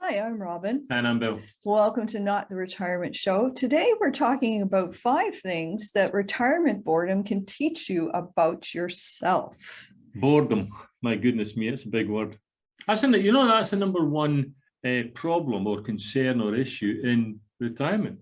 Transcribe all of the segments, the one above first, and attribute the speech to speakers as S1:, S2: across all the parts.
S1: Hi, I'm Robin.
S2: And I'm Bill.
S1: Welcome to Not the Retirement Show. Today we're talking about 5 things that retirement boredom can teach you about yourself.
S2: Boredom. My goodness me, it's a big word. That's that's the number one problem or concern or issue in retirement.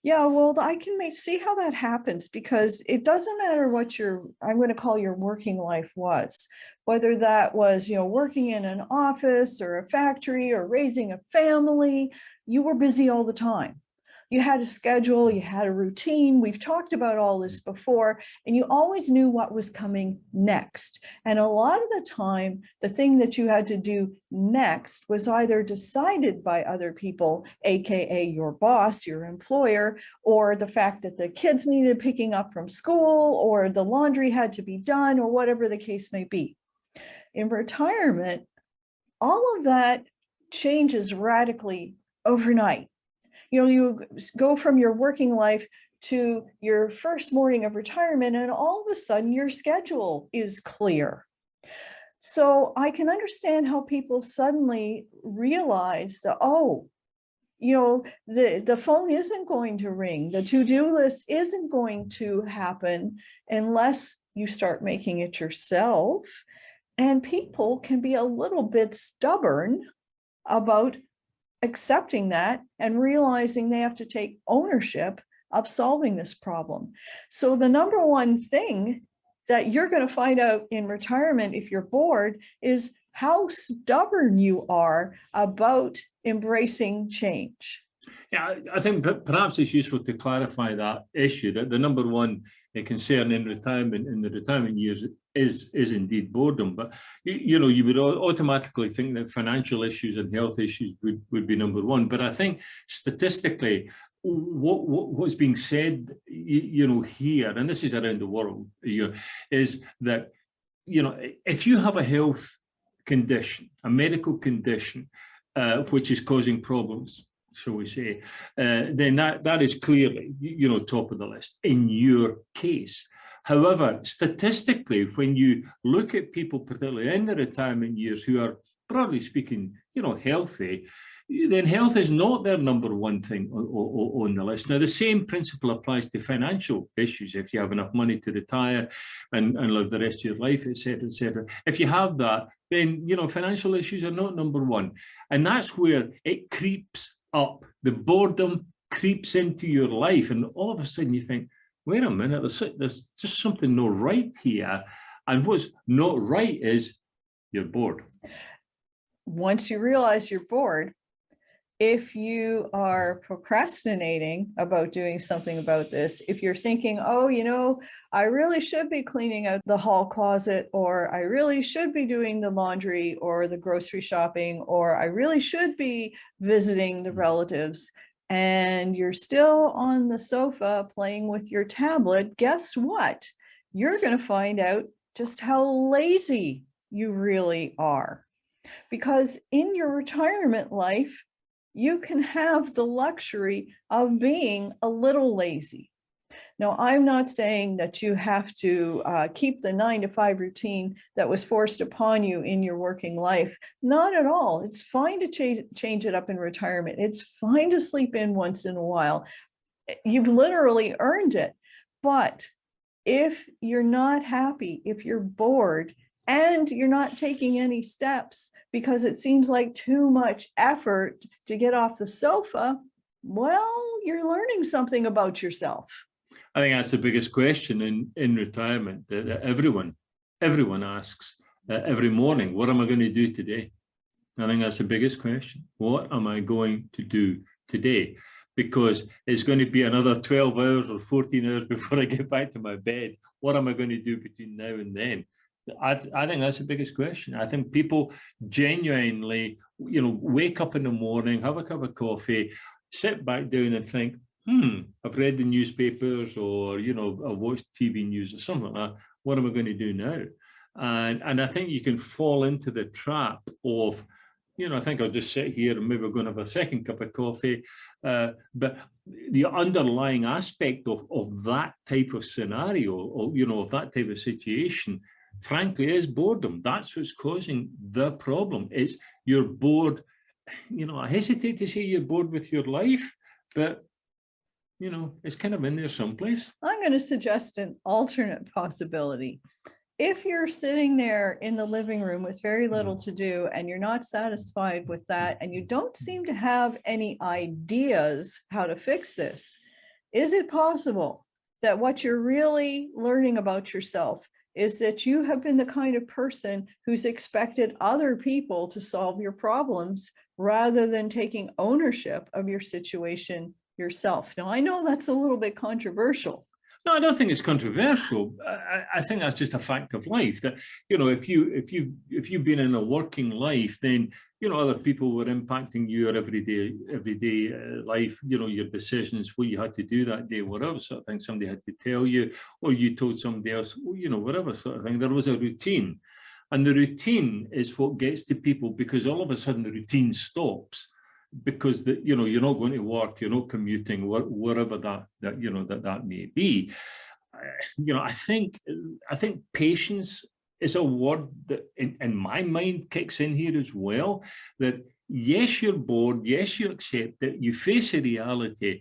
S1: Yeah, well, I can see how that happens because it doesn't matter what I'm going to call your working life was, whether that was, working in an office or a factory or raising a family, you were busy all the time. You had a schedule, you had a routine. We've talked about all this before, and you always knew what was coming next. And a lot of the time, the thing that you had to do next was either decided by other people, AKA your boss, your employer, or the fact that the kids needed picking up from school, or the laundry had to be done, or whatever the case may be. In retirement, all of that changes radically overnight. You go from your working life to your first morning of retirement, and all of a sudden your schedule is clear. So I can understand how people suddenly realize that, the phone isn't going to ring, the to-do list isn't going to happen unless you start making it yourself. And people can be a little bit stubborn about accepting that and realizing they have to take ownership of solving this problem. So the number one thing that you're going to find out in retirement if you're bored is how stubborn you are about embracing change.
S2: Yeah, I think perhaps it's useful to clarify that issue, that the number one concern in retirement, in the retirement years, is indeed boredom. But you would automatically think that financial issues and health issues would be number one. But I think statistically, what's being said, here, and this is around the world, is that if you have a health condition, a medical condition, which is causing problems, shall we say, then that is clearly, top of the list in your case. However, statistically, when you look at people, particularly in the retirement years, who are, broadly speaking, healthy, then health is not their number one thing on the list. Now, the same principle applies to financial issues. If you have enough money to retire and live the rest of your life, et cetera, et cetera. If you have that, then, financial issues are not number one. And that's where it creeps up. The boredom creeps into your life, and all of a sudden you think, wait a minute, there's just something not right here. And what's not right is you're bored.
S1: Once you realize you're bored, if you are procrastinating about doing something about this, if you're thinking, I really should be cleaning out the hall closet, or I really should be doing the laundry or the grocery shopping, or I really should be visiting the relatives, and you're still on the sofa playing with your tablet, guess what? You're going to find out just how lazy you really are. Because in your retirement life, you can have the luxury of being a little lazy. Now, I'm not saying that you have to keep the 9-to-5 routine that was forced upon you in your working life. Not at all. It's fine to change it up in retirement. It's fine to sleep in once in a while. You've literally earned it. But if you're not happy, if you're bored, and you're not taking any steps because it seems like too much effort to get off the sofa, well, you're learning something about yourself.
S2: I think that's the biggest question in retirement that everyone asks every morning. What am I going to do today? I think that's the biggest question. What am I going to do today? Because it's going to be another 12 hours or 14 hours before I get back to my bed. What am I going to do between now and then? I think that's the biggest question. I think people genuinely, wake up in the morning, have a cup of coffee, sit back down and think, I've read the newspapers, or, I've watched TV news or something like that. What am I going to do now? And I think you can fall into the trap of, I think I'll just sit here and maybe we're going to have a second cup of coffee. But the underlying aspect of that type of scenario, or, of that type of situation, frankly, is boredom. That's what's causing the problem. It's you're bored you know, I hesitate to say you're bored with your life, but, you know, it's kind of in there someplace.
S1: I'm going to suggest an alternate possibility. If you're sitting there in the living room with very little to do and you're not satisfied with that, and you don't seem to have any ideas how to fix this, is it possible that what you're really learning about yourself is that you have been the kind of person who's expected other people to solve your problems rather than taking ownership of your situation yourself? Now, I know that's a little bit controversial.
S2: No, I don't think it's controversial. I think that's just a fact of life. That, you know, if you've been in a working life, then, you know, other people were impacting your everyday life. You know, your decisions, what you had to do that day, whatever sort of thing. Somebody had to tell you, or you told somebody else. You know, whatever sort of thing. There was a routine, and the routine is what gets to people, because all of a sudden the routine stops. Because you know, you're not going to work, you're not commuting, wherever that you know that may be. You know, I think patience is a word that in my mind kicks in here as well. That yes, you're bored, yes, you accept it, you face a reality,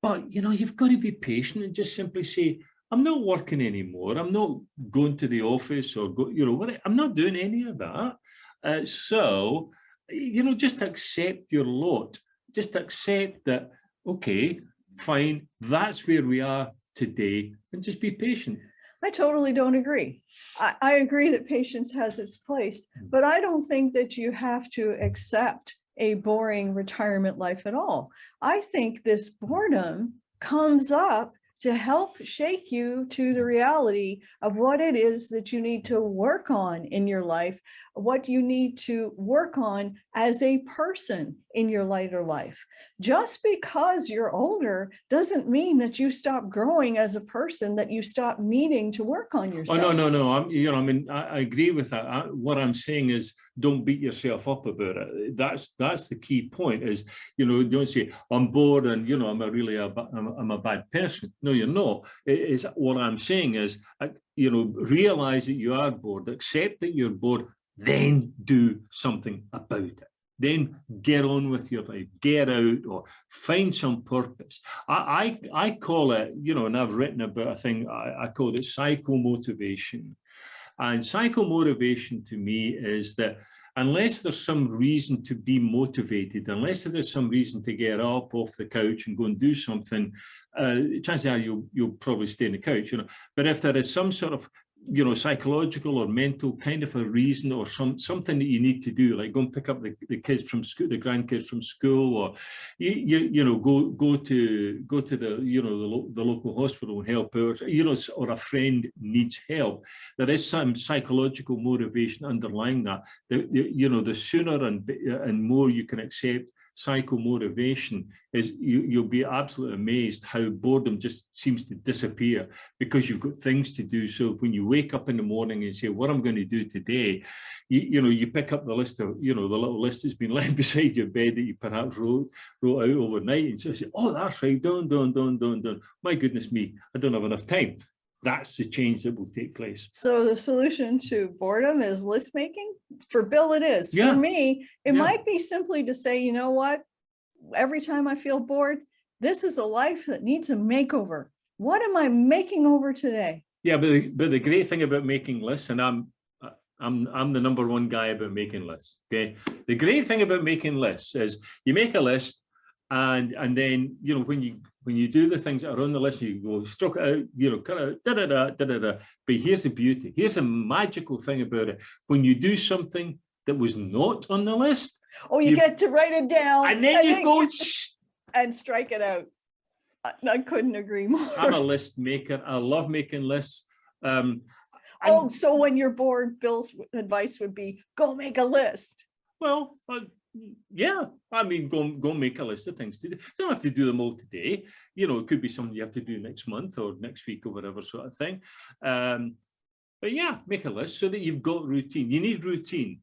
S2: but you know, you've got to be patient and just simply say, I'm not working anymore. I'm not going to the office or you know, I'm not doing any of that. So, you know, just accept your lot. Just accept that, okay, fine, that's where we are today, and just be patient.
S1: I totally don't agree. I agree that patience has its place, but I don't think that you have to accept a boring retirement life at all. I think this boredom comes up to help shake you to the reality of what it is that you need to work on in your life, what you need to work on as a person in your later life. Just because you're older doesn't mean that you stop growing as a person, that you stop needing to work on yourself.
S2: Oh, no. You know, I mean, I agree with that. What I'm saying is, don't beat yourself up about it. That's the key point. Is, you know, don't say I'm bored and, you know, I'm a bad person. No, you're not. It's what I'm saying is, you know, realize that you are bored, accept that you're bored, then do something about it. Then get on with your life, get out, or find some purpose. I call it, you know, and I've written about a thing, I call it psychomotivation. And psychomotivation to me is that unless there's some reason to be motivated, unless there's some reason to get up off the couch and go and do something, chances are you'll probably stay on the couch, you know. But if there is some sort of, you know, psychological or mental kind of a reason, or something that you need to do, like go and pick up the kids from school, the grandkids from school, or you know, go to the, you know, the local hospital and help out, you know, or a friend needs help. There is some psychological motivation underlying that. You know, the sooner and more you can accept psychomotivation, is you'll be absolutely amazed how boredom just seems to disappear, because you've got things to do. So when you wake up in the morning and say, what I'm going to do today, you know, you pick up the list of, you know, the little list that's been lying beside your bed that you perhaps wrote out overnight, and so say, oh, that's right, done. My goodness me, I don't have enough time. That's the change that will take place.
S1: So the solution to boredom is list making? For Bill, it is.
S2: Yeah.
S1: For me, it might be simply to say, you know what? Every time I feel bored, this is a life that needs a makeover. What am I making over today?
S2: Yeah, but the great thing about making lists, and I'm the number one guy about making lists. Okay, the great thing about making lists is you make a list, and then, you know, when you do the things that are on the list, you go struck it out, you know, kind of da-da-da. But here's the beauty. Here's a magical thing about it. When you do something that was not on the list,
S1: oh, you get to write it down,
S2: and then you go
S1: and strike it out. I couldn't agree more.
S2: I'm a list maker. I love making lists.
S1: So when you're bored, Bill's advice would be go make a list.
S2: Well, yeah, I mean, go make a list of things to do. You don't have to do them all today. You know, it could be something you have to do next month or next week or whatever sort of thing. But yeah, make a list so that you've got routine. You need routine.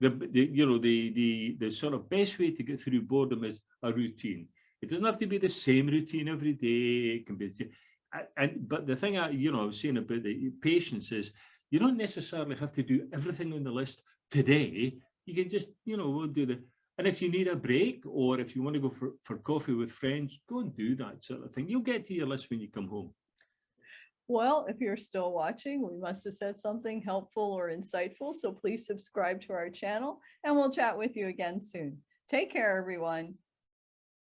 S2: The sort of best way to get through boredom is a routine. It doesn't have to be the same routine every day. It can be, but the thing I was saying about the patience is, you don't necessarily have to do everything on the list today. You can just, we'll do And if you need a break, or if you want to go for coffee with friends, go and do that sort of thing. You'll get to your list when you come home.
S1: Well, if you're still watching, we must have said something helpful or insightful. So please subscribe to our channel and we'll chat with you again soon. Take care, everyone.